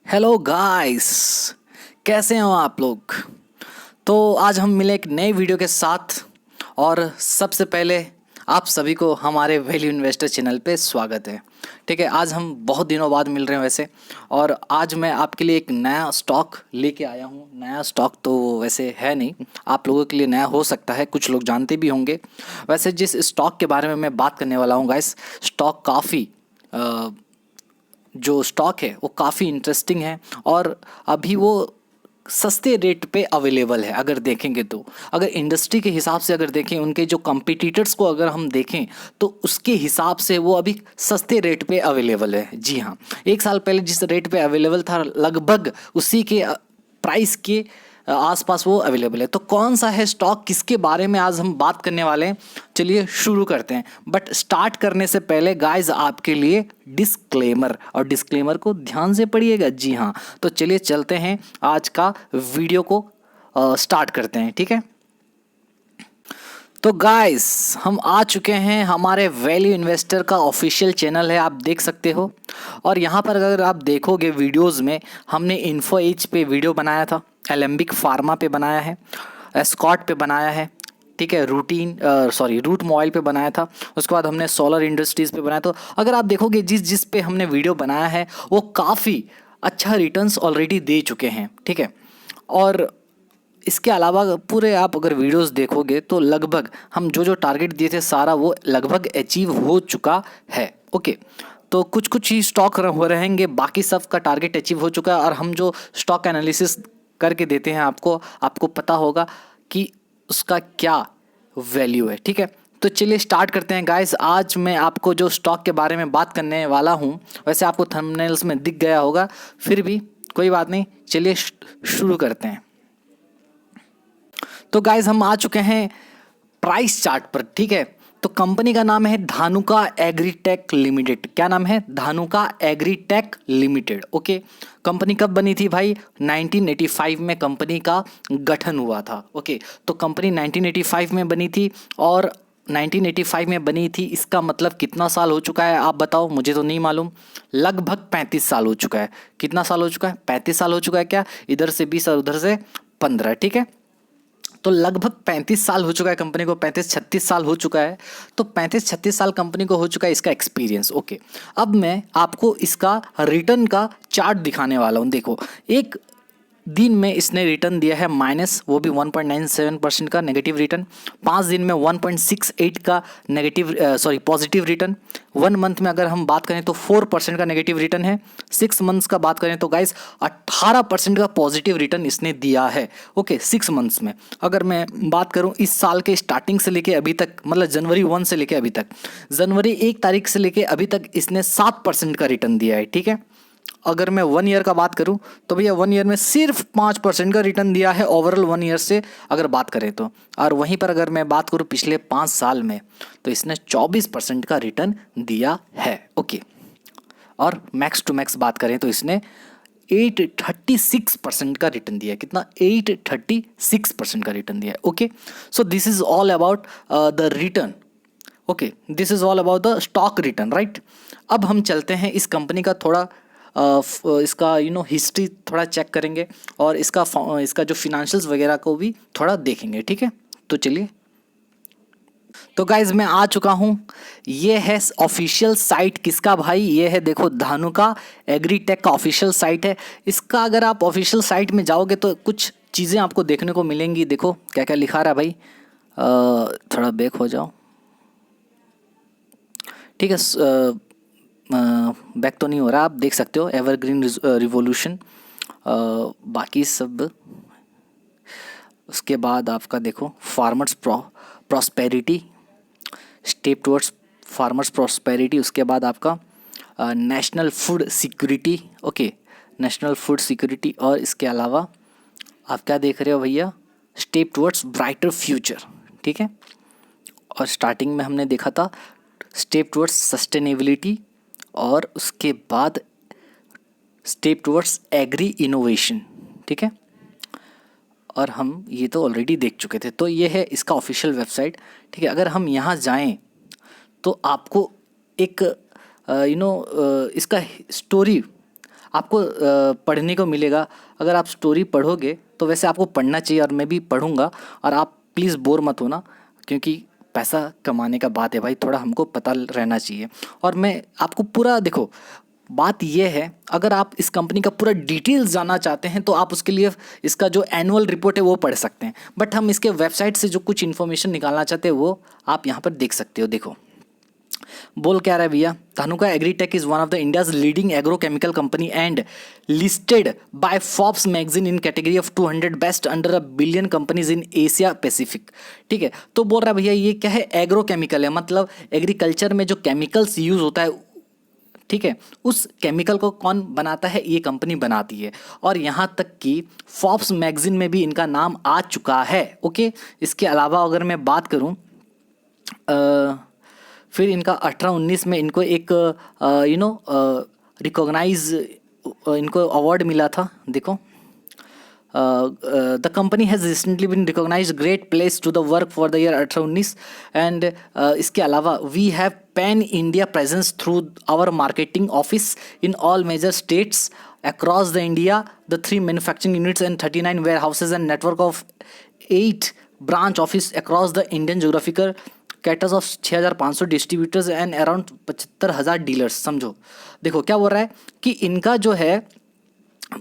Hello guys, कैसे हो आप लोग। तो आज हम मिले एक नए वीडियो के साथ। और सबसे पहले आप सभी को हमारे वैल्यू इन्वेस्टर चैनल पे स्वागत है। ठीक है, आज हम बहुत दिनों बाद मिल रहे हैं वैसे। और आज मैं आपके लिए एक नया स्टॉक लेके आया हूँ। नया स्टॉक तो वैसे है नहीं, आप लोगों के लिए नया हो सकता है, कुछ लोग जानते भी होंगे। वैसे जिस स्टॉक के बारे में मैं बात करने वाला हूँ गाइस, स्टॉक काफ़ी जो स्टॉक है वो काफ़ी इंटरेस्टिंग है। और अभी वो सस्ते रेट पे अवेलेबल है। अगर देखेंगे तो, अगर इंडस्ट्री के हिसाब से अगर देखें, उनके जो कॉम्पिटिटर्स को अगर हम देखें तो उसके हिसाब से वो अभी सस्ते रेट पे अवेलेबल है। जी हाँ, एक साल पहले जिस रेट पे अवेलेबल था लगभग उसी के प्राइस के आसपास वो अवेलेबल है। तो कौन सा है स्टॉक, किसके बारे में आज हम बात करने वाले हैं, चलिए शुरू करते हैं। बट स्टार्ट करने से पहले गाइस आपके लिए डिस्क्लेमर, और डिस्क्लेमर को ध्यान से पढ़िएगा। जी हाँ, तो चलिए चलते हैं, आज का वीडियो को स्टार्ट करते हैं। ठीक है, तो गाइस हम आ चुके हैं, हमारे वैल्यू इन्वेस्टर का ऑफिशियल चैनल है, आप देख सकते हो। और यहाँ पर अगर आप देखोगे वीडियोस में, हमने इन्फो एज पे वीडियो बनाया था, एलेम्बिक फार्मा पे बनाया है, एस्कॉट पे बनाया है, ठीक है, रूट मोबाइल पे बनाया था। उसके बाद हमने सोलर इंडस्ट्रीज़ पे बनाया। तो अगर आप देखोगे जिस जिस पे हमने वीडियो बनाया है वो काफ़ी अच्छा रिटर्न्स ऑलरेडी दे चुके हैं। ठीक है, और इसके अलावा पूरे आप अगर वीडियोस देखोगे तो लगभग हम जो जो टारगेट दिए थे सारा वो लगभग अचीव हो चुका है। ओके, तो कुछ कुछ ही स्टॉक हो रहेंगे, बाकी सब का टारगेट अचीव हो चुका है। और हम जो स्टॉक एनालिसिस करके देते हैं आपको, आपको पता होगा कि उसका क्या वैल्यू है। ठीक है, तो चलिए स्टार्ट करते हैं गाइस। आज मैं आपको जो स्टॉक के बारे में बात करने वाला हूँ, वैसे आपको थंबनेल्स में दिख गया होगा, फिर भी कोई बात नहीं, चलिए शुरू करते हैं। तो गाइज हम आ चुके हैं प्राइस चार्ट पर। ठीक है, तो कंपनी का नाम है धानुका एग्रीटेक लिमिटेड। क्या नाम है? Dhanuka agritech limited. Okay, company कब बनी थी भाई? 1985 में कंपनी का गठन हुआ था। ओके, तो कंपनी 1985 में बनी थी। और 1985 में बनी थी, इसका मतलब कितना साल हो चुका है आप बताओ, मुझे तो नहीं मालूम। लगभग 35 साल हो चुका है। कितना साल हो चुका है? 35 साल हो चुका है। क्या इधर से 20 और उधर से 15, ठीक है, तो लगभग 35 साल हो चुका है कंपनी को, 35-36 साल हो चुका है। तो 35-36 साल कंपनी को हो चुका है इसका एक्सपीरियंस। ओके, अब मैं आपको इसका रिटर्न का चार्ट दिखाने वाला हूँ। देखो, एक दिन में इसने रिटर्न दिया है माइनस, वो भी 1.97% का नेगेटिव रिटर्न। 5 दिन में 1.68 का पॉजिटिव रिटर्न। 1 मंथ में अगर हम बात करें तो 4% का नेगेटिव रिटर्न है। 6 मंथ्स का बात करें तो गाइस 18% का पॉजिटिव रिटर्न इसने दिया है। ओके, 6 मंथ्स में। अगर मैं बात करूं इस साल के स्टार्टिंग से लेके अभी तक, मतलब जनवरी 1 से लेके अभी तक, जनवरी 1 तारीख से लेके अभी तक इसने 7% का रिटर्न दिया है। ठीक है, अगर मैं 1 ईयर का बात करूं तो भैया 1 ईयर में सिर्फ 5% का रिटर्न दिया है ओवरऑल 1 ईयर से अगर बात करें तो। और वहीं पर अगर मैं बात करूं पिछले 5 साल में, तो इसने 24% का रिटर्न दिया है। ओके, और मैक्स टू मैक्स बात करें तो इसने 836% का रिटर्न दिया है। कितना? 836% का रिटर्न दिया है। Okay, so this is all about the return. Okay, this is all about the stock return, right. अब हम चलते हैं इस कंपनी का थोड़ा इसका हिस्ट्री थोड़ा चेक करेंगे, और इसका जो फिनेंशियल्स वगैरह को भी थोड़ा देखेंगे। ठीक है, तो चलिए। तो गाइज मैं आ चुका हूँ, ये है ऑफिशियल साइट किसका भाई? ये है, देखो, धानुका एग्रीटेक का ऑफिशियल साइट है। इसका अगर आप ऑफिशियल साइट में जाओगे तो कुछ चीज़ें आपको देखने को मिलेंगी। देखो क्या क्या लिखा रहा है भाई। थोड़ा बैक हो जाओ, ठीक है। बैक तो नहीं हो रहा, आप देख सकते हो, एवरग्रीन रिवॉल्यूशन, बाकी सब। उसके बाद आपका देखो farmers prosperity, step towards farmers prosperity. उसके बाद आपका national food security. Okay, national food security. और इसके अलावा आप क्या देख रहे हो भैया? Step towards brighter future. ठीक है, और स्टार्टिंग में हमने देखा था स्टेप टुवर्ड्स सस्टेनेबिलिटी, और उसके बाद स्टेप टुवर्ड्स एग्री इनोवेशन। ठीक है, और हम ये तो ऑलरेडी देख चुके थे। तो ये है इसका ऑफिशियल वेबसाइट। ठीक है, अगर हम यहाँ जाएं तो आपको एक इसका स्टोरी आपको पढ़ने को मिलेगा। अगर आप स्टोरी पढ़ोगे तो वैसे आपको पढ़ना चाहिए और मैं भी पढ़ूंगा, और आप प्लीज़ बोर मत होना, क्योंकि पैसा कमाने का बात है भाई, थोड़ा हमको पता रहना चाहिए। और मैं आपको पूरा देखो, बात यह है, अगर आप इस कंपनी का पूरा डिटेल्स जानना चाहते हैं तो आप उसके लिए इसका जो एनुअल रिपोर्ट है वो पढ़ सकते हैं, बट हम इसके वेबसाइट से जो कुछ इन्फॉर्मेशन निकालना चाहते हैं वो आप यहाँ पर देख सकते हो। देखो बोल क्या रहा है भैया, Dhanuka agritech is one of the India's leading agrochemical company and listed by Forbes magazine in category of 200 best under a billion companies in Asia Pacific. ठीक है, तो बोल रहा है भैया ये क्या है, एग्रोकेमिकल है, मतलब एग्रीकल्चर में जो केमिकल्स यूज होता है, ठीक है, उस केमिकल को कौन बनाता है, ये कंपनी बनाती है। और यहाँ तक कि फोर्ब्स मैगजीन में भी इनका नाम आ चुका है। ओके, इसके अलावा अगर मैं बात करूँ, फिर इनका 18-19 में इनको एक रिकॉग्नाइज इनको अवार्ड मिला था। देखो the company has recently been recognise great place to the work for the year 18-19 and इसके अलावा we have pan India presence through our marketing office in all major states across the India, the 3 manufacturing units and 39 warehouses and network of 8 branch office across the Indian geographical caters of 6500 distributors and around 75,000 dealers. समझो, देखो क्या बोल रहा है कि इनका जो है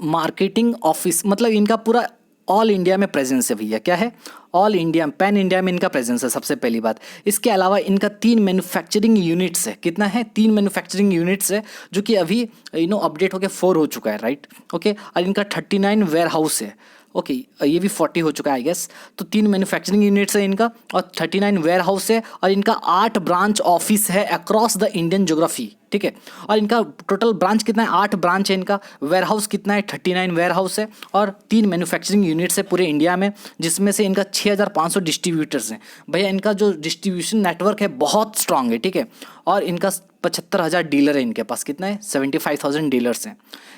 मार्केटिंग ऑफिस, मतलब इनका पूरा ऑल इंडिया में प्रेजेंस है भैया। क्या है, ऑल इंडिया, पैन इंडिया में इनका प्रेजेंस है, सबसे पहली बात। इसके अलावा इनका 3 मैन्युफैक्चरिंग यूनिट्स है। कितना है, 3 मैन्युफैक्चरिंग यूनिट्स है, जो कि अभी अपडेट होकर 4 हो चुका है, राइट। ओके, और इनका 39 वेयर हाउस है। ओके, ये भी 40 हो चुका है आई गेस। तो 3 मैन्युफैक्चरिंग यूनिट्स है इनका और 39 वेयर हाउस है, और इनका 8 ब्रांच ऑफिस है अक्रॉस द इंडियन ज्योग्राफी। ठीक है, और इनका टोटल ब्रांच कितना है, 8 ब्रांच है इनका। वेयर हाउस कितना है, 39 वेयर हाउस है, और 3 मैन्युफैक्चरिंग यूनिट्स है पूरे इंडिया में, जिसमें से इनका 6500 डिस्ट्रीब्यूटर्स हैं। भैया इनका जो डिस्ट्रीब्यूशन नेटवर्क है बहुत स्ट्रांग है। ठीक है, और इनका 75,000 डीलर है इनके पास। कितना है, 75,000 डीलर्स हैं।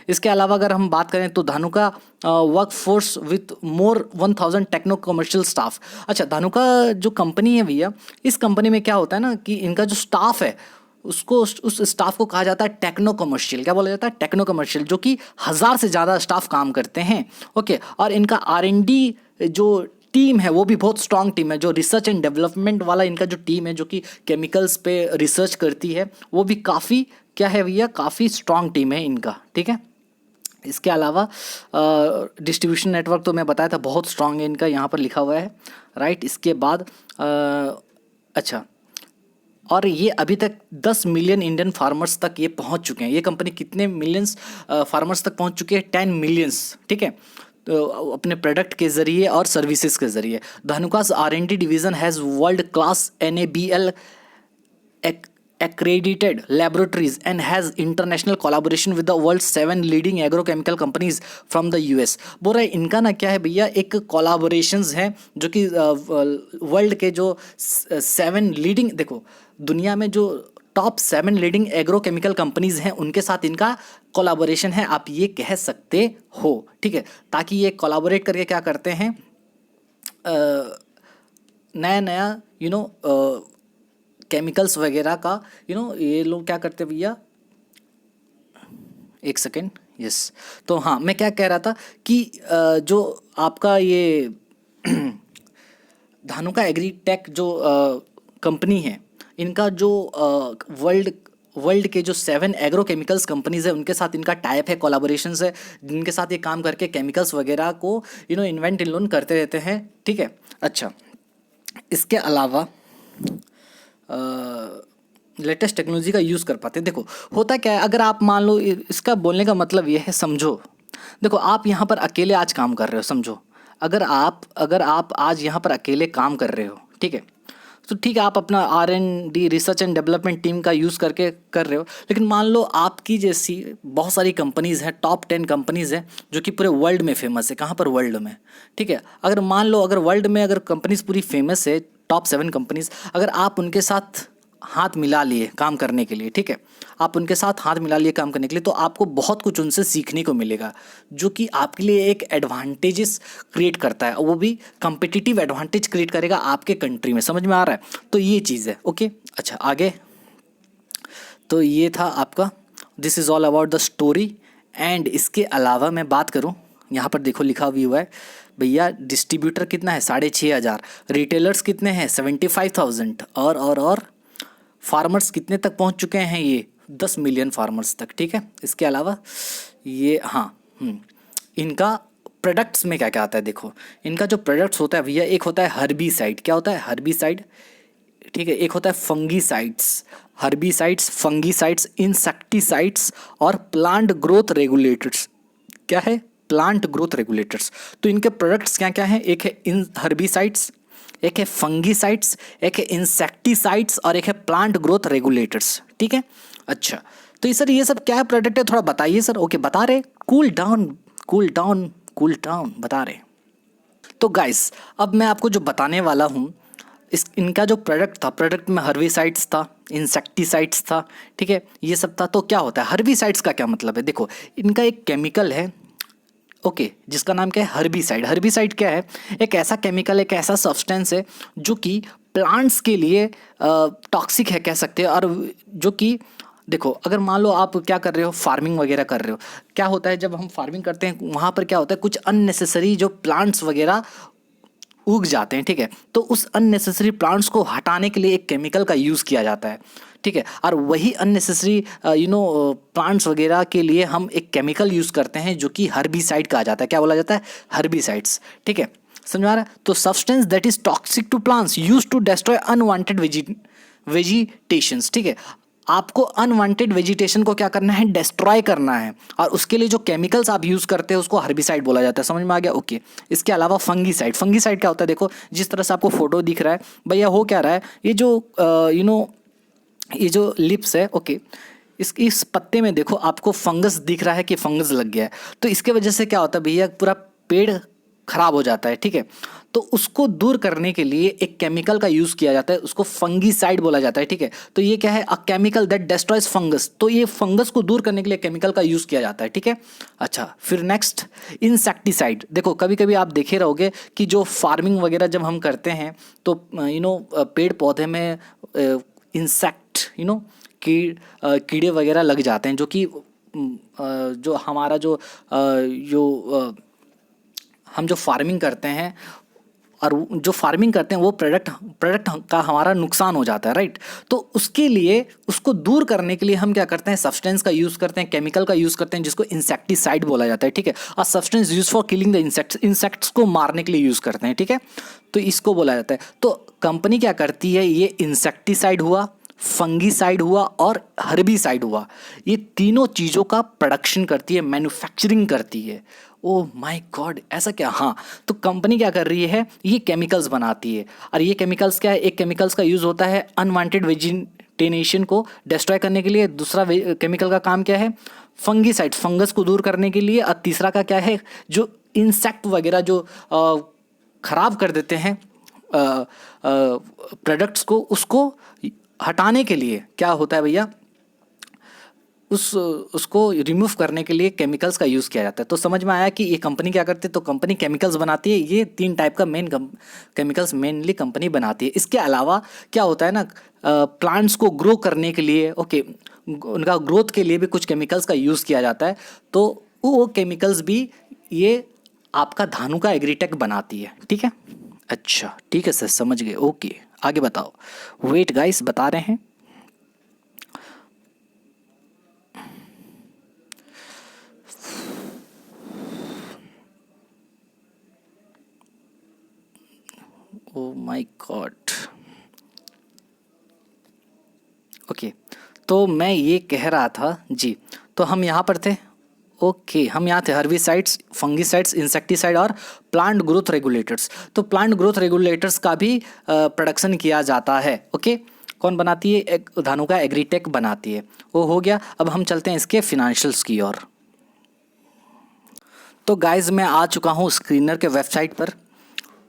इसके अलावा अगर हम बात करें तो Dhanuka work force with more 1000 techno commercial staff. अच्छा, धानुका जो कंपनी है भैया, इस कंपनी में क्या होता है ना कि इनका जो स्टाफ है उसको, उस स्टाफ को कहा जाता है टेक्नो कमर्शियल। क्या बोला जाता है, टेक्नो कमर्शियल, जो कि 1000 से ज़्यादा स्टाफ काम करते हैं। ओके, और इनका R&D जो टीम है वो भी बहुत स्ट्रांग टीम है। जो रिसर्च एंड डेवलपमेंट वाला इनका जो टीम है, जो कि केमिकल्स पे रिसर्च करती है, वो भी काफ़ी क्या है भैया, काफ़ी स्ट्रांग टीम है इनका। ठीक है, इसके अलावा डिस्ट्रीब्यूशन नेटवर्क तो मैं बताया था बहुत स्ट्रांग है इनका, यहाँ पर लिखा हुआ है, राइट। इसके बाद अच्छा, और ये अभी तक 10 मिलियन इंडियन फार्मर्स तक ये पहुँच चुके हैं। ये कंपनी कितने मिलियंस फार्मर्स तक पहुँच चुके हैं, 10 मिलियंस। ठीक है, तो अपने प्रोडक्ट के ज़रिए और सर्विसेज के ज़रिए। धानुकास R&D division has world class NABL accredited laboratories and has international collaboration with the world's 7 leading agrochemical companies from the US। बोल रहे इनका ना क्या है भैया, एक कोलाबोरेशंस हैं जो कि वर्ल्ड के जो 7 लीडिंग, देखो दुनिया में जो टॉप 7 लीडिंग एग्रोकेमिकल कंपनीज हैं उनके साथ इनका कोलाबोरेशन है, आप ये कह सकते हो। ठीक है, ताकि ये कोलाबोरेट करके क्या करते हैं, नया नया केमिकल्स वगैरह का ये लोग क्या करते हैं भैया, एक सेकेंड, यस। तो हाँ, मैं क्या कह रहा था कि जो आपका ये धानुका एग्रीटेक जो कंपनी है, इनका जो वर्ल्ड के जो 7 एग्रोकेमिकल्स कंपनीज है उनके साथ इनका टाइप है, कोलाबोरेशंस है, जिनके साथ ये काम करके केमिकल्स वगैरह को इन्वेंट इन लोन करते रहते हैं। ठीक है, अच्छा, इसके अलावा लेटेस्ट टेक्नोलॉजी का यूज़ कर पाते हैं। देखो होता क्या है, अगर आप मान लो, इसका बोलने का मतलब ये है, समझो, देखो आप यहाँ पर अकेले आज काम कर रहे हो, समझो, अगर आप आज यहाँ पर अकेले काम कर रहे हो, ठीक है, तो ठीक है, आप अपना R&D research and development team का यूज़ करके कर रहे हो। लेकिन मान लो आपकी जैसी बहुत सारी कंपनीज़ हैं, टॉप 10 कंपनीज़ हैं जो कि पूरे वर्ल्ड में फेमस है। कहाँ पर, वर्ल्ड में। ठीक है, अगर मान लो अगर वर्ल्ड में अगर कंपनीज़ पूरी फेमस है, टॉप 7 कंपनीज़, अगर आप उनके साथ हाथ मिला लिए काम करने के लिए, ठीक है, आप उनके साथ हाथ मिला लिए काम करने के लिए, तो आपको बहुत कुछ उनसे सीखने को मिलेगा, जो कि आपके लिए एक एडवांटेजेस क्रिएट करता है, वो भी कंपिटिटिव एडवांटेज क्रिएट करेगा आपके कंट्री में। समझ में आ रहा है, तो ये चीज़ है। ओके, अच्छा, आगे तो ये था आपका, this is all about the story and इसके अलावा मैं बात करूं, यहाँ पर देखो लिखा हुआ है भैया डिस्ट्रीब्यूटर कितना है 6,500, रिटेलर्स कितने हैं 75,000, और फार्मर्स कितने तक पहुंच चुके हैं, ये 10 मिलियन फार्मर्स तक, ठीक है। इसके अलावा ये इनका प्रोडक्ट्स में क्या क्या आता है, देखो इनका जो प्रोडक्ट्स होता है भैया, एक होता है हर्बीसाइड, क्या होता है हर्बीसाइड, ठीक है। एक होता है फंगीसाइड्स, हर्बीसाइड्स, फंगीसाइड्स, इंसेक्टिसाइड्स और प्लांट ग्रोथ रेगुलेटर्स। क्या है, प्लांट ग्रोथ रेगुलेटर्स। तो इनके प्रोडक्ट्स क्या क्या हैं, एक है इन हर्बीसाइड्स, एक है फंगीसाइड्स, एक है इंसेक्टिसाइड्स और एक है प्लांट ग्रोथ रेगुलेटर्स, ठीक है। अच्छा, तो सर ये सब क्या प्रोडक्ट है, थोड़ा बताइए सर। ओके, बता रहे, cool down cool down cool down, बता रहे। तो गाइस अब मैं आपको जो बताने वाला हूँ, इनका जो प्रोडक्ट था, प्रोडक्ट में हर्बीसाइड्स था, इंसेक्टिसाइड्स था, ठीक है, ये सब था। तो क्या होता है हर्बीसाइड्स का क्या मतलब है, देखो इनका एक केमिकल है, ओके, जिसका नाम क्या है हर्बीसाइड। हर्बीसाइड क्या है, एक ऐसा केमिकल, एक ऐसा सब्सटेंस है जो कि प्लांट्स के लिए टॉक्सिक है कह सकते हैं। और जो कि देखो अगर मान लो आप क्या कर रहे हो, फार्मिंग वगैरह कर रहे हो, क्या होता है जब हम फार्मिंग करते हैं वहाँ पर क्या होता है, कुछ अननेसेसरी जो प्लांट्स वगैरह उग जाते हैं, ठीक है। तो उस अननेसेसरी प्लांट्स को हटाने के लिए एक केमिकल का यूज़ किया जाता है, ठीक है। और वही अननेसेसरी प्लांट्स वगैरह के लिए हम एक केमिकल यूज़ करते हैं जो कि हर्बीसाइड कहा जाता है। क्या बोला जाता है, हर्बीसाइड्स, ठीक है, समझ आ रहा है। तो substance that is toxic to plants use to destroy unwanted vegetations, ठीक है। आपको अनवांटेड वेजिटेशन को क्या करना है, डिस्ट्रॉय करना है, और उसके लिए जो केमिकल्स आप यूज़ करते हैं उसको हर्बिसाइड बोला जाता है। समझ में आ गया, ओके। इसके अलावा फंगीसाइड, फंगीसाइड क्या होता है, देखो जिस तरह से आपको फोटो दिख रहा है भैया, हो क्या रहा है, ये जो ये जो लिप्स है, ओके, इस पत्ते में देखो आपको फंगस दिख रहा है कि फंगस लग गया है। तो इसके वजह से क्या होता है भैया, पूरा पेड़ खराब हो जाता है, ठीक है। तो उसको दूर करने के लिए एक केमिकल का यूज़ किया जाता है, उसको फंगीसाइड बोला जाता है, ठीक है। तो ये क्या है, a chemical that destroys fungus. तो ये फंगस को दूर करने के लिए केमिकल का यूज़ किया जाता है, ठीक है। अच्छा, फिर नेक्स्ट इंसेक्टिसाइड। देखो कभी कभी आप देखे रहोगे कि जो फार्मिंग वगैरह जब हम करते हैं तो पेड़ पौधे में इंसेक्ट कीड़े वगैरह लग जाते हैं, जो कि जो हमारा हम जो फार्मिंग करते हैं और जो फार्मिंग करते हैं वो प्रोडक्ट का हमारा नुकसान हो जाता है, राइट। तो उसके लिए, उसको दूर करने के लिए हम क्या करते हैं, सब्सटेंस का यूज़ करते हैं, केमिकल का यूज़ करते हैं जिसको इंसेक्टिसाइड बोला जाता है, ठीक है। और substance use for killing the insects को मारने के लिए यूज़ करते हैं, ठीक है। तो इसको बोला जाता है। तो कंपनी क्या करती है, ये इंसेक्टिसाइड हुआ, फंगीसाइड हुआ और हर्बीसाइड हुआ, ये तीनों चीज़ों का प्रोडक्शन करती है, मैन्युफैक्चरिंग करती है। ओह माय गॉड, ऐसा क्या, हाँ। तो कंपनी क्या कर रही है, ये केमिकल्स बनाती है। और ये केमिकल्स क्या है, एक केमिकल्स का यूज़ होता है अनवांटेड वेजिटेशन को डिस्ट्रॉय करने के लिए, दूसरा केमिकल का काम क्या है, फंगीसाइड, फंगस को दूर करने के लिए, और तीसरा का क्या है, जो इंसेक्ट वगैरह जो खराब कर देते हैं प्रोडक्ट्स को, उसको हटाने के लिए क्या होता है भैया, उसको रिमूव करने के लिए केमिकल्स का यूज़ किया जाता है। तो समझ में आया कि ये कंपनी क्या करती है, तो कंपनी केमिकल्स बनाती है। ये 3 टाइप का केमिकल्स मेनली कंपनी बनाती है। इसके अलावा क्या होता है ना, प्लांट्स को ग्रो करने के लिए, ओके, उनका ग्रोथ के लिए भी कुछ केमिकल्स का यूज़ किया जाता है। तो वो केमिकल्स भी ये आपका धानुका एग्रीटेक बनाती है, ठीक है। अच्छा ठीक है सर, समझ गए, ओके। आगे बताओ, वेट गाइस, बता रहे हैं। Oh my God, okay. तो मैं ये कह रहा था जी, तो हम यहाँ पर थे, ओके, हम यहाँ थे हर्बिसाइड्स, फंगिसाइड्स, इंसेक्टिसाइड और प्लांट ग्रोथ रेगुलेटर्स। तो प्लांट ग्रोथ रेगुलेटर्स का भी प्रोडक्शन किया जाता है, ओके। कौन बनाती है, एक धानुका एग्रीटेक बनाती है, वो हो गया। अब हम चलते हैं इसके फिनेंशियल्स की ओर। तो गाइज मैं आ चुका हूँ स्क्रीनर के वेबसाइट पर।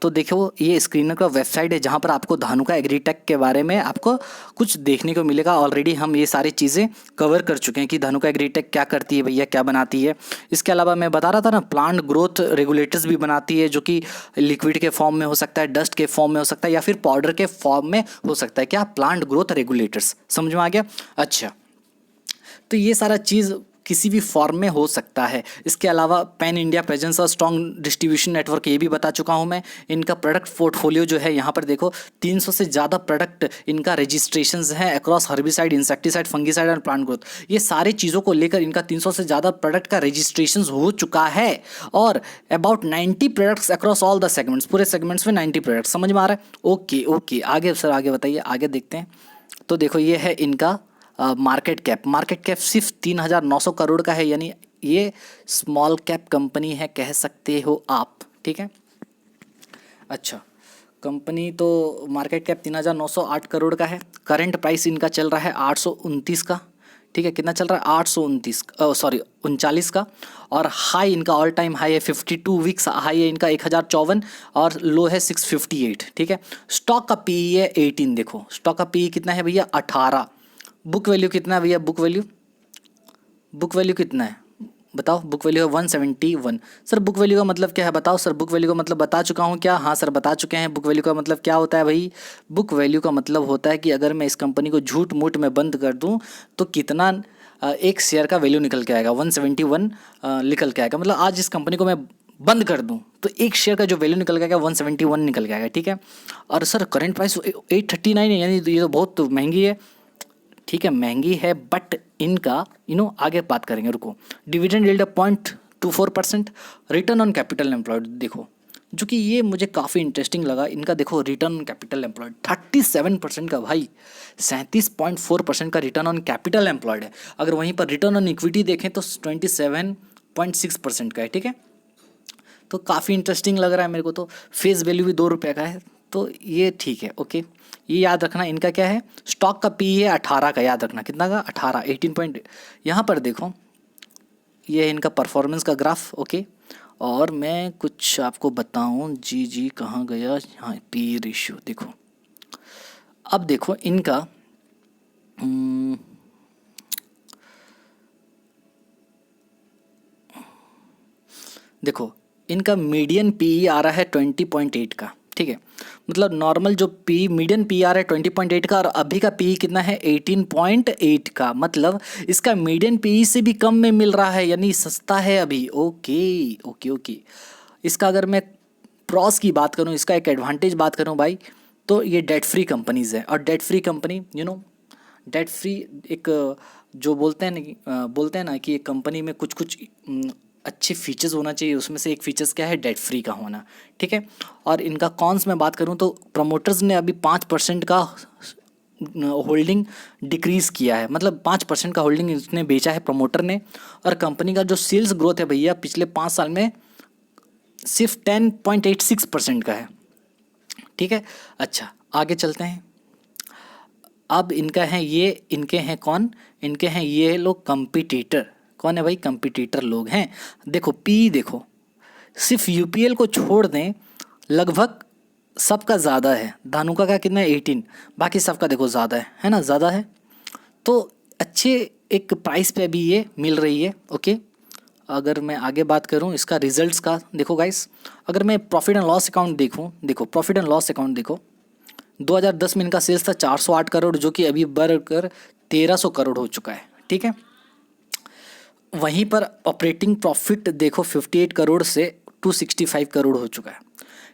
तो देखो ये स्क्रीनर का वेबसाइट है जहाँ पर आपको धानुका एग्रीटेक के बारे में आपको कुछ देखने को मिलेगा। ऑलरेडी हम ये सारी चीज़ें कवर कर चुके हैं कि धानुका एग्रीटेक क्या करती है भैया, क्या बनाती है। इसके अलावा मैं बता रहा था ना, प्लांट ग्रोथ रेगुलेटर्स भी बनाती है, जो कि लिक्विड के फॉर्म में हो सकता है, डस्ट के फॉर्म में हो सकता है, या फिर पाउडर के फॉर्म में हो सकता है। क्या, प्लांट ग्रोथ रेगुलेटर्स, समझ में आ गया। अच्छा, तो ये सारा चीज़ किसी भी फॉर्म में हो सकता है। इसके अलावा पैन इंडिया प्रेजेंस और स्ट्रॉन्ग डिस्ट्रीब्यूशन नेटवर्क ये भी बता चुका हूँ मैं। इनका प्रोडक्ट पोर्टफोलियो जो है यहाँ पर देखो 300 से ज़्यादा प्रोडक्ट इनका रजिस्ट्रेशंस हैं across herbicide, insecticide, fungicide and plant growth. ये सारी चीज़ों को लेकर इनका 300 से ज़्यादा प्रोडक्ट का रजिस्ट्रेशन हो चुका है और about 90 products across all the segments, पूरे सेगमेंट्स में 90 प्रोडक्ट्स। समझ में आ रहा है? ओके ओके, आगे सर आगे बताइए, आगे देखते हैं। तो देखो ये है इनका मार्केट कैप सिर्फ 3,900 करोड़ का है, यानी ये स्मॉल कैप कंपनी है कह सकते हो आप, ठीक है। अच्छा, कंपनी तो मार्केट कैप 3,908 करोड़ का है। करंट प्राइस इनका चल रहा है 829 का, ठीक है। कितना चल रहा है? 39 का। और हाई इनका ऑल टाइम हाई है 52 वीक्स हाई है इनका 1054 और लो है 658, ठीक है। स्टॉक का पी है 18, देखो स्टॉक का पी कितना है भैया? 18। बुक वैल्यू कितना है भैया? बुक वैल्यू कितना है बताओ? बुक वैल्यू है 171। सर बुक वैल्यू का मतलब क्या है बताओ? सर बुक वैल्यू का मतलब बता चुका हूँ क्या? हाँ सर बता चुके हैं। बुक वैल्यू का मतलब क्या होता है भाई? बुक वैल्यू का मतलब होता है कि अगर मैं इस कंपनी को झूठ मूठ में बंद कर दूँ तो कितना एक शेयर का वैल्यू निकल के आएगा, 171 निकल के आएगा। मतलब आज इस कंपनी को मैं बंद कर दूं तो एक शेयर का जो वैल्यू निकल के आएगा 171 निकल के आएगा, ठीक है। और सर करंट प्राइस 839 है, यानी ये तो बहुत महंगी है, ठीक है, महंगी है। बट इनका आगे बात करेंगे, रुको। Dividend yield 0.24%। Return on capital employed देखो, जो कि ये मुझे काफ़ी इंटरेस्टिंग लगा। इनका देखो रिटर्न ऑन कैपिटल एम्प्लॉयड 37% का भाई, 37.4% का रिटर्न ऑन कैपिटल एम्प्लॉयड है। अगर वहीं पर रिटर्न ऑन इक्विटी देखें तो 27.6% का है, ठीक है। तो काफ़ी इंटरेस्टिंग लग रहा है मेरे को। तो फेस वैल्यू भी 2 रुपये का है, तो ये ठीक है, ओके। ये याद रखना। इनका क्या है? स्टॉक का पी है 18 का, याद रखना कितना का? 18, 18 पॉइंट। यहाँ पर देखो ये है इनका परफॉर्मेंस का ग्राफ, ओके। और मैं कुछ आपको बताऊं, जी कहाँ गया? हाँ, पी रेशियो देखो। अब देखो इनका देखो इनका मीडियन पी आ रहा है 20.8 का, ठीक है। मतलब नॉर्मल जो पी मीडियन पी आ रहा है 20.8 का और अभी का पी कितना है? 18.8 का। मतलब इसका मीडियन पी से भी कम में मिल रहा है, यानी सस्ता है अभी। ओके। इसका अगर मैं प्रॉस की बात करूं, इसका एक एडवांटेज बात करूं भाई, तो ये डेट फ्री कंपनीज है। और debt free company debt free एक जो बोलते हैं ना कि एक कंपनी में कुछ अच्छे फीचर्स होना चाहिए। उसमें से एक फीचर्स क्या है? डेट फ्री का होना, ठीक है। और इनका कॉन्स में बात करूं तो प्रमोटर्स ने अभी 5% का होल्डिंग डिक्रीज़ किया है, मतलब 5% का होल्डिंग इसने बेचा है प्रमोटर ने। और कंपनी का जो सेल्स ग्रोथ है भैया पिछले 5 साल में सिर्फ 10.86% का है, ठीक है। अच्छा आगे चलते हैं। अब इनका है ये, इनके हैं कौन? इनके हैं ये लोग कंपटीटर। कौन है भाई? कंपटीटर लोग हैं। देखो पी देखो, सिर्फ यूपीएल को छोड़ दें लगभग सबका ज़्यादा है। धानुका का कितना है? 18। बाकी सबका देखो ज़्यादा है ना, ज़्यादा है। तो अच्छे एक प्राइस पे अभी ये मिल रही है, ओके। अगर मैं आगे बात करूं इसका रिजल्ट्स का, देखो गाइस, अगर मैं प्रॉफिट एंड लॉस अकाउंट देखूं, देखो प्रॉफिट एंड लॉस अकाउंट देखो, 2010 में इनका सेल्स था 408 करोड़, जो कि अभी बढ़कर 1300 करोड़ हो चुका है, ठीक है। वहीं पर ऑपरेटिंग प्रॉफिट देखो 58 करोड़ से 265 करोड़ हो चुका है,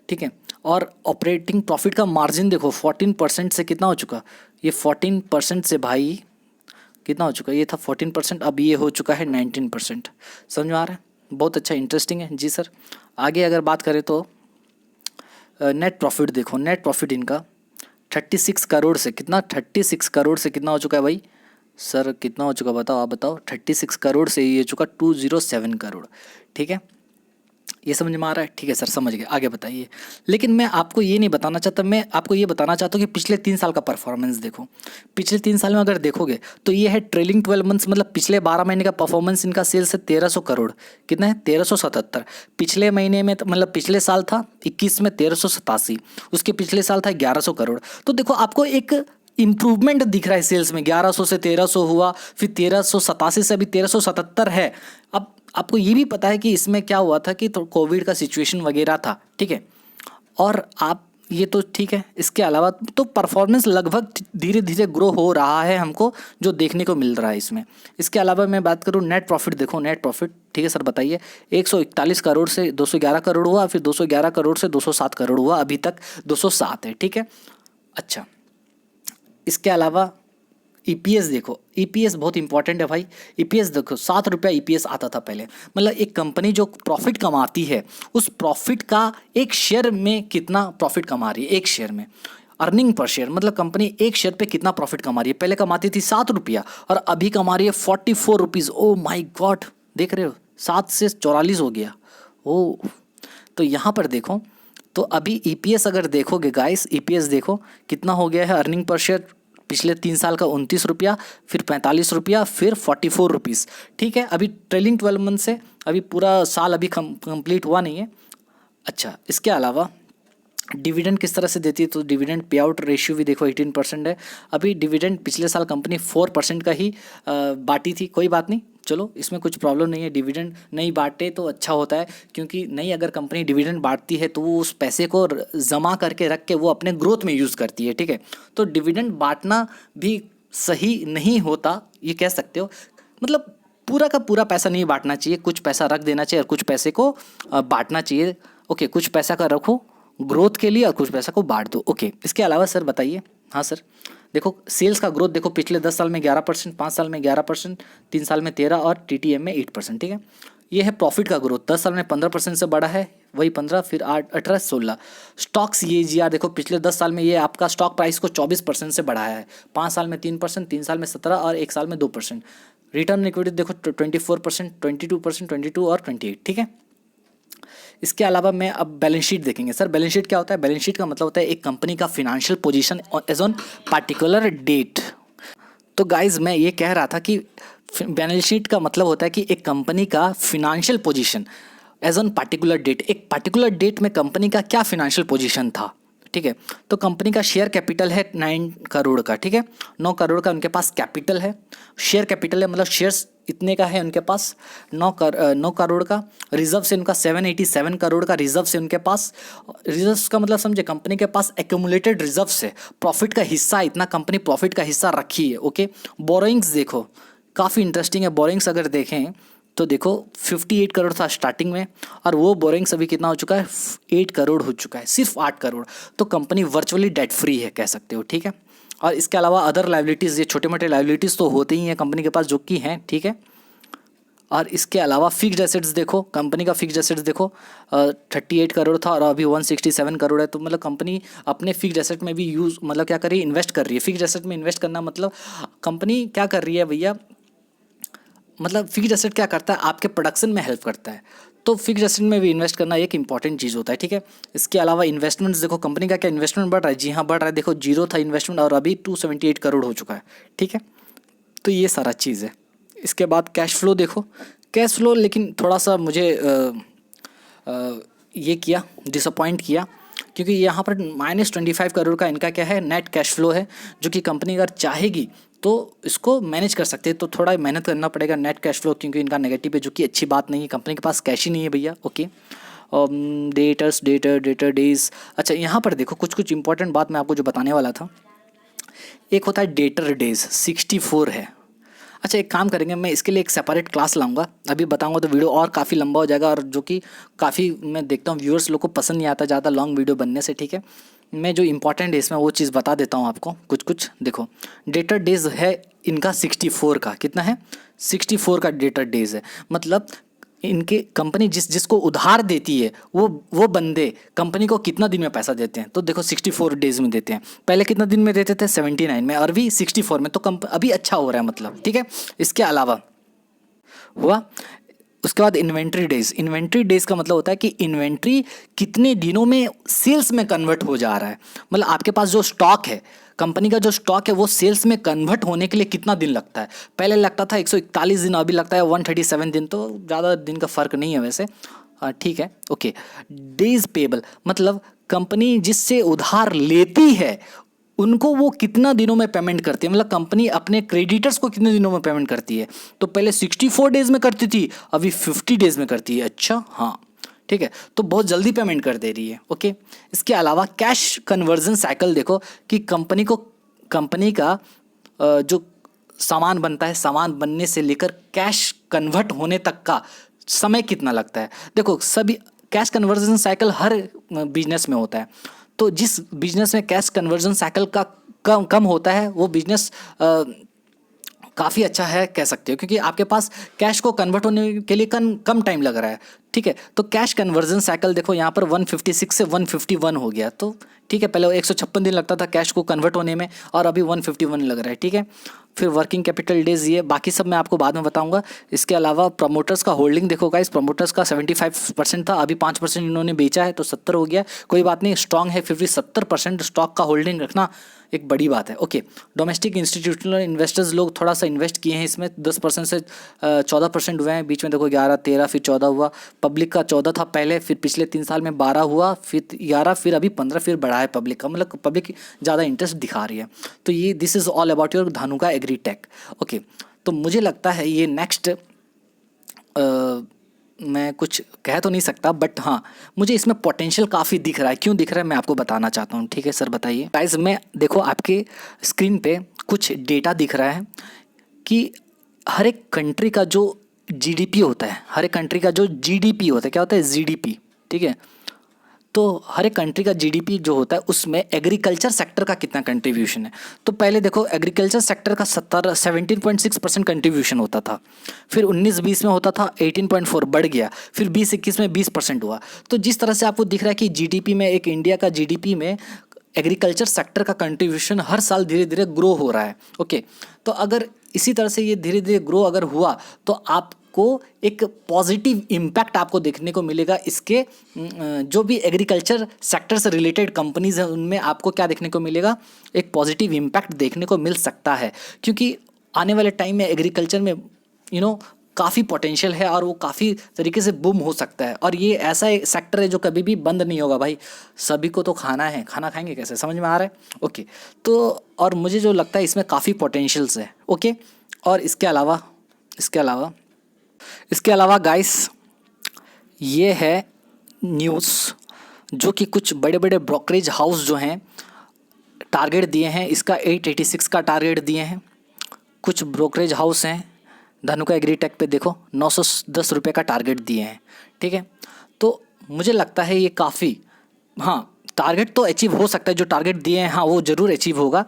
ठीक है। और ऑपरेटिंग प्रॉफिट का मार्जिन देखो 14% से कितना हो चुका? ये 14% से भाई कितना हो चुका? ये था 14%, अब ये हो चुका है 19%। समझ में आ रहा है? बहुत अच्छा, इंटरेस्टिंग है जी सर। आगे अगर बात करें तो नेट प्रॉफिट देखो, नेट प्रॉफिट इनका 36 करोड़ से कितना? 36 करोड़ से कितना हो चुका है भाई? सर कितना हो चुका बताओ, आप बताओ। 36 करोड़ से ये चुका 207 करोड़, ठीक है। ये समझ में आ रहा है? ठीक है सर, समझ गए, आगे बताइए। लेकिन मैं आपको ये नहीं बताना चाहता, मैं आपको ये बताना चाहता हूँ कि पिछले 3 साल का परफॉर्मेंस देखो। पिछले 3 साल में अगर देखोगे तो ये है ट्रेलिंग 12 मंथ्स, मतलब पिछले 12 महीने का परफॉर्मेंस इनका सेल्स है 1300 करोड़। कितना है? 1377। पिछले महीने में मतलब पिछले साल था 21 में 1387, उसके पिछले साल था 1100 करोड़। तो देखो आपको एक इम्प्रूवमेंट दिख रहा है सेल्स में, 1100 से 1300 हुआ, फिर 1387 से अभी 1377 है। अब आपको ये भी पता है कि इसमें क्या हुआ था कि तो कोविड का सिचुएशन वगैरह था, ठीक है। और आप ये तो ठीक है। इसके अलावा तो परफॉर्मेंस लगभग धीरे धीरे ग्रो हो रहा है, हमको जो देखने को मिल रहा है इसमें। इसके अलावा मैं बात करूँ नेट प्रॉफिट, देखो नेट प्रॉफिट, ठीक है सर बताइए। 141 करोड़ से 211 करोड़ हुआ, फिर 211 करोड़ से 207 करोड़ हुआ, अभी तक 207 है, ठीक है। अच्छा, इसके अलावा ईपीएस देखो, ईपीएस बहुत इंपॉर्टेंट है भाई। ईपीएस देखो, 7 रुपया ईपीएस आता था पहले। मतलब एक कंपनी जो प्रॉफिट कमाती है, उस प्रॉफिट का एक शेयर में कितना प्रॉफिट कमा रही है, एक शेयर में अर्निंग पर शेयर, मतलब कंपनी एक शेयर पे कितना प्रॉफिट कमा रही है। पहले कमाती थी 7 रुपया और अभी कमा रही है 44 रुपीज़। ओ माई गॉड, देख रहे हो, 7 से 44 हो गया। ओ, तो यहाँ पर देखो, तो अभी ईपीएस अगर देखोगे गाइस, ईपीएस देखो कितना हो गया है अर्निंग पर शेयर। पिछले 3 साल का 29 रुपया, फिर 45 रुपया, फिर 44 रुपीज़, ठीक है। अभी ट्रेलिंग 12 मंथ से, अभी पूरा साल अभी कंप्लीट हुआ नहीं है। अच्छा, इसके अलावा डिविडेंड किस तरह से देती है, तो डिविडेंड पे आउट रेशियो भी देखो 18% है। अभी डिविडेंड पिछले साल कंपनी 4% का ही बांटी थी, कोई बात नहीं, चलो इसमें कुछ प्रॉब्लम नहीं है। डिविडेंड नहीं बांटे तो अच्छा होता है, क्योंकि नहीं अगर कंपनी डिविडेंड बांटती है तो वो उस पैसे को जमा करके रख के वो अपने ग्रोथ में यूज़ करती है, ठीक है। तो डिविडेंड बांटना भी सही नहीं होता, ये कह सकते हो। मतलब पूरा का पूरा पैसा नहीं बांटना चाहिए, कुछ पैसा रख देना चाहिए और कुछ पैसे को बांटना चाहिए। ओके, कुछ पैसा का रखो ग्रोथ के लिए और कुछ पैसा को बांट दो। ओके, इसके अलावा सर बताइए। हाँ सर, देखो सेल्स का ग्रोथ देखो, पिछले 10 साल में 11%, 5 साल में 11%, 3 साल में 13 और टीटीएम में 8%, ठीक है। ये है प्रॉफिट का ग्रोथ, 10 साल में 15% से बढ़ा है, वही 15, फिर 8, 18, 16। स्टॉक्स CAGR देखो, पिछले 10 साल में ये आपका स्टॉक प्राइस को 24% से बढ़ाया है, 5 साल में 3%, 3 साल में 17 और 1 साल में 2%। रिटर्न इक्विटी देखो 24%, 22%, 22 और 28, ठीक है। इसके अलावा मैं अब बैलेंस शीट देखेंगे। सर बैलेंस शीट क्या होता है? बैलेंस शीट का मतलब होता है एक कंपनी का financial position as on particular date. तो गाइज मैं ये कह रहा था कि बैलेंस शीट का मतलब होता है कि एक कंपनी का financial position as on particular date, एक पार्टिकुलर डेट में कंपनी का क्या फिनेंशियल पोजीशन था, ठीक है। तो कंपनी का शेयर कैपिटल है 9 करोड़ का, ठीक है। 9 करोड़ का उनके पास कैपिटल है, शेयर कैपिटल है, मतलब शेयर्स इतने का है उनके पास। 9 करोड़ का रिजर्व से उनका 787 करोड़ का रिजर्व से उनके पास। रिजर्व्स का मतलब समझे, कंपनी के पास एक्यूमुलेटेड रिजर्व से प्रॉफिट का हिस्सा, इतना कंपनी प्रॉफिट का हिस्सा रखी है। ओके, बोरोइंग्स देखो काफ़ी इंटरेस्टिंग है। बोरोइंग्स अगर देखें तो देखो 58 करोड़ था स्टार्टिंग में, और वो बोरोइंग्स अभी कितना हो चुका है, 8 करोड़ हो चुका है, सिर्फ 8 करोड़। तो कंपनी वर्चुअली डेट फ्री है कह सकते हो, ठीक है। और इसके अलावा अदर लाइबिलिटीज़, ये छोटे मोटे लाइबिलिटीज़ तो होते ही हैं कंपनी के पास जो कि हैं, ठीक है। और इसके अलावा फिक्स्ड एसेट्स देखो, कंपनी का फिक्स्ड एसेट्स देखो 38 करोड़ था और अभी 167 करोड़ है। तो मतलब कंपनी अपने फिक्स्ड एसेट में भी यूज़, मतलब क्या कर रही है, इन्वेस्ट कर रही है। फिक्स्ड एसेट में इन्वेस्ट करना मतलब कंपनी क्या कर रही है भैया, मतलब फिक्स्ड एसेट क्या करता है, आपके प्रोडक्शन में हेल्प करता है। तो फिक्स्ड एसेट में भी इन्वेस्ट करना एक इंपॉर्टेंट चीज़ होता है, ठीक है। इसके अलावा इन्वेस्टमेंट्स देखो, कंपनी का क्या इन्वेस्टमेंट बढ़ रहा है, जी हाँ बढ़ रहा है। देखो 0 था इन्वेस्टमेंट और अभी 278 करोड़ हो चुका है, ठीक है। तो ये सारा चीज़ है। इसके बाद कैश फ्लो देखो, कैश फ्लो लेकिन थोड़ा सा मुझे ये किया, डिसअपॉइंट किया, क्योंकि यहाँ पर -25 करोड़ का इनका क्या है, नेट कैश फ्लो है, जो कि कंपनी अगर चाहेगी तो इसको मैनेज कर सकते हैं। तो थोड़ा मेहनत करना पड़ेगा नेट कैश फ्लो, क्योंकि इनका नेगेटिव है, जो कि अच्छी बात नहीं है। कंपनी के पास कैश ही नहीं है भैया। Okay, debtor days. अच्छा, यहाँ पर देखो कुछ इंपॉर्टेंट बात मैं आपको जो बताने वाला था। एक होता है डेटर डेज, 64 है। अच्छा, एक काम करेंगे, मैं इसके लिए एक सेपरेट क्लास लाऊंगा, अभी बताऊंगा तो वीडियो और काफ़ी लंबा हो जाएगा, और जो कि काफ़ी मैं देखता हूँ व्यूअर्स लोग को पसंद नहीं आता ज़्यादा लॉन्ग वीडियो बनने से, ठीक है। मैं जो इंपॉर्टेंट है इसमें वो चीज़ बता देता हूँ आपको कुछ। देखो डेटर डेज है इनका 64 का, कितना है, 64 का डेटर डेज है। मतलब इनके कंपनी जिसको उधार देती है वो बंदे कंपनी को कितना दिन में पैसा देते हैं, तो देखो 64 डेज में देते हैं। पहले कितना दिन में देते थे, 79 में, और अभी 64 में। तो अभी अच्छा हो रहा है मतलब, ठीक है। इसके अलावा हुआ, उसके बाद इन्वेंट्री डेज का मतलब होता है कि इन्वेंट्री कितने दिनों में सेल्स में कन्वर्ट हो जा रहा है। मतलब आपके पास जो स्टॉक है, कंपनी का जो स्टॉक है, वो सेल्स में कन्वर्ट होने के लिए कितना दिन लगता है। पहले लगता था 141 दिन, अभी लगता है 137 दिन। तो ज़्यादा दिन का फ़र्क नहीं है वैसे, ठीक है। ओके, डेज पेबल मतलब कंपनी जिससे उधार लेती है उनको वो कितना दिनों में पेमेंट करती है, मतलब कंपनी अपने क्रेडिटर्स को कितने दिनों में पेमेंट करती है। तो पहले 64 डेज में करती थी, अभी 50 डेज में करती है। अच्छा, हाँ ठीक है, तो बहुत जल्दी पेमेंट कर दे रही है। ओके, इसके अलावा कैश कन्वर्जन साइकिल देखो कि कंपनी का जो सामान बनता है, सामान बनने से लेकर कैश कन्वर्ट होने तक का समय कितना लगता है। देखो सभी कैश कन्वर्जन साइकिल हर बिजनेस में होता है, तो जिस बिजनेस में कैश कन्वर्जन साइकिल का कम होता है वो बिजनेस काफ़ी अच्छा है कह सकते हो, क्योंकि आपके पास कैश को कन्वर्ट होने के लिए कम टाइम लग रहा है। ठीक है, तो कैश कन्वर्जन साइकिल देखो यहाँ पर 156 से 151 हो गया, तो ठीक है, पहले 156 दिन लगता था कैश को कन्वर्ट होने में और अभी 151 लग रहा है। ठीक है, फिर वर्किंग कैपिटल डेज, ये बाकी सब मैं आपको बाद में बताऊंगा। इसके अलावा प्रमोटर्स का होल्डिंग देखो गाइस, प्रमोटर्स का 75% था, अभी 5% इन्होंने बेचा है तो 70 हो गया। कोई बात नहीं, स्ट्रांग है, फिर भी 70% स्टॉक का होल्डिंग रखना एक बड़ी बात है। ओके, डोमेस्टिक इंस्टीट्यूशनल इन्वेस्टर्स लोग थोड़ा सा इन्वेस्ट किए हैं इसमें, 10% से 14% हुए हैं, बीच में देखो 11, 13, फिर 14 हुआ। पब्लिक का 14 था पहले, फिर पिछले 3 साल में 12 हुआ, फिर 11, फिर अभी 15, फिर बढ़ा है पब्लिक का, मतलब पब्लिक ज़्यादा इंटरेस्ट दिखा रही है। तो ये this is all about your Dhanuka agritech. Okay, तो मुझे लगता है ये नेक्स्ट मैं कुछ कह तो नहीं सकता, बट हाँ मुझे इसमें पोटेंशियल काफ़ी दिख रहा है। क्यों दिख रहा है मैं आपको बताना चाहता हूँ। ठीक है सर, बताइए। गाइस मैं देखो आपके स्क्रीन पे कुछ डेटा दिख रहा है कि हर एक कंट्री का जो जीडीपी होता है, हर एक कंट्री का जो जीडीपी होता है, क्या होता है जीडीपी, ठीक है, तो हर एक कंट्री का जीडीपी जो होता है उसमें एग्रीकल्चर सेक्टर का कितना कंट्रीब्यूशन है। तो पहले देखो एग्रीकल्चर सेक्टर का 17.6% कंट्रीब्यूशन होता था, फिर 19-20 में होता था 18.4, बढ़ गया, फिर 20-21 में 20% हुआ। तो जिस तरह से आपको दिख रहा है कि जीडीपी में, एक इंडिया का जीडीपी में एग्रीकल्चर सेक्टर का कंट्रीब्यूशन हर साल धीरे धीरे ग्रो हो रहा है। ओके, तो अगर इसी तरह से ये धीरे धीरे ग्रो अगर हुआ तो आपको एक पॉजिटिव इम्पैक्ट आपको देखने को मिलेगा। इसके जो भी एग्रीकल्चर सेक्टर से रिलेटेड कंपनीज हैं उनमें आपको क्या देखने को मिलेगा, एक पॉजिटिव इम्पैक्ट देखने को मिल सकता है, क्योंकि आने वाले टाइम में एग्रीकल्चर में काफ़ी पोटेंशियल है और वो काफ़ी तरीके से बूम हो सकता है। और ये ऐसा एक सेक्टर है जो कभी भी बंद नहीं होगा भाई, सभी को तो खाना है, खाना खाएंगे कैसे, समझ में आ रहा है। ओके, तो और मुझे जो लगता है इसमें काफ़ी पोटेंशियल्स है। ओके, और इसके अलावा गाइस ये है न्यूज़ जो कि कुछ बड़े बड़े ब्रोकरेज हाउस जो हैं टारगेट दिए हैं, इसका 886 का टारगेट दिए हैं। कुछ ब्रोकरेज हाउस हैं धानुका एग्रीटेक पे देखो 910 रुपये का टारगेट दिए हैं। ठीक है, तो मुझे लगता है ये काफ़ी, हाँ टारगेट तो अचीव हो सकता है, जो टारगेट दिए हैं हाँ वो ज़रूर अचीव होगा।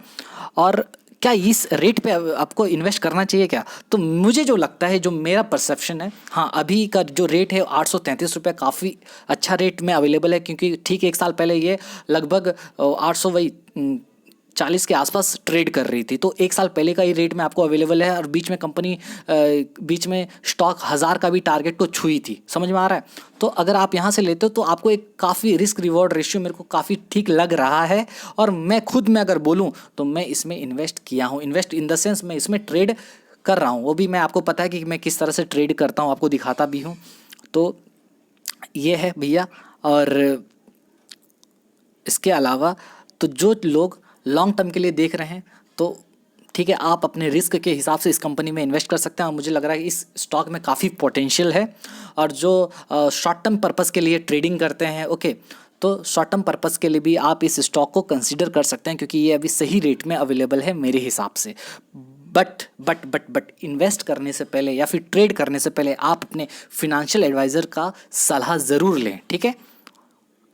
और क्या इस रेट पे आपको इन्वेस्ट करना चाहिए क्या, तो मुझे जो लगता है, जो मेरा परसेप्शन है, हाँ अभी का जो रेट है 833 रुपये काफ़ी अच्छा रेट में अवेलेबल है, क्योंकि ठीक 1 साल पहले ये लगभग 840 के आसपास ट्रेड कर रही थी। तो 1 साल पहले का ये रेट में आपको अवेलेबल है, और बीच में कंपनी बीच में स्टॉक 1000 का भी टारगेट को छुई थी, समझ में आ रहा है। तो अगर आप यहाँ से लेते हो तो आपको एक काफ़ी रिस्क रिवॉर्ड रेशियो मेरे को काफ़ी ठीक लग रहा है। और मैं खुद में अगर बोलूँ तो मैं इसमें इन्वेस्ट किया हूँ, इन्वेस्ट इन द सेंस मैं इसमें ट्रेड कर रहा हूँ, वो भी मैं आपको पता है कि मैं किस तरह से ट्रेड करता हूँ, आपको दिखाता भी हूँ। तो ये है भैया। और इसके अलावा तो जो लोग लॉन्ग टर्म के लिए देख रहे हैं तो ठीक है, आप अपने रिस्क के हिसाब से इस कंपनी में इन्वेस्ट कर सकते हैं। और मुझे लग रहा है इस स्टॉक में काफ़ी पोटेंशियल है। और जो शॉर्ट टर्म पर्पस के लिए ट्रेडिंग करते हैं, ओके, तो शॉर्ट टर्म पर्पस के लिए भी आप इस स्टॉक को कंसीडर कर सकते हैं, क्योंकि ये अभी सही रेट में अवेलेबल है मेरे हिसाब से। बट इन्वेस्ट करने से पहले या फिर ट्रेड करने से पहले आप अपने फिनेंशियल एडवाइज़र का सलाह ज़रूर लें। ठीक है,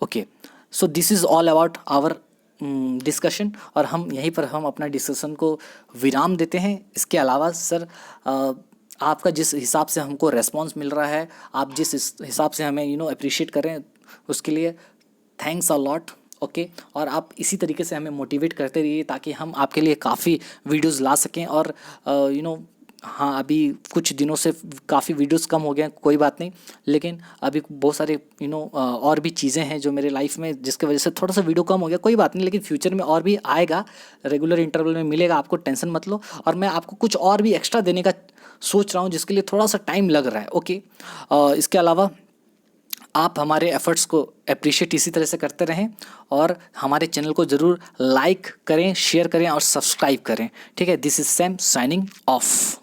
okay, so this is all about our discussion, और हम यहीं पर हम अपना डिस्कशन को विराम देते हैं। इसके अलावा सर आपका जिस हिसाब से हमको रेस्पॉन्स मिल रहा है, आप जिस हिसाब से हमें अप्रिशिएट कर रहे हैं, उसके लिए थैंक्स अ लॉट। ओके, और आप इसी तरीके से हमें मोटिवेट करते रहिए ताकि हम आपके लिए काफ़ी वीडियोस ला सकें। और हाँ अभी कुछ दिनों से काफ़ी वीडियोस कम हो गए हैं, कोई बात नहीं, लेकिन अभी बहुत सारे और भी चीज़ें हैं जो मेरे लाइफ में, जिसकी वजह से थोड़ा सा वीडियो कम हो गया, कोई बात नहीं, लेकिन फ्यूचर में और भी आएगा, रेगुलर इंटरवल में मिलेगा, आपको टेंशन मत लो। और मैं आपको कुछ और भी एक्स्ट्रा देने का सोच रहा हूँ, जिसके लिए थोड़ा सा टाइम लग रहा है। ओके, इसके अलावा आप हमारे एफर्ट्स को अप्रिशिएट इसी तरह से करते रहें, और हमारे चैनल को ज़रूर लाइक करें, शेयर करें और सब्सक्राइब करें। ठीक है, this is Sam signing off.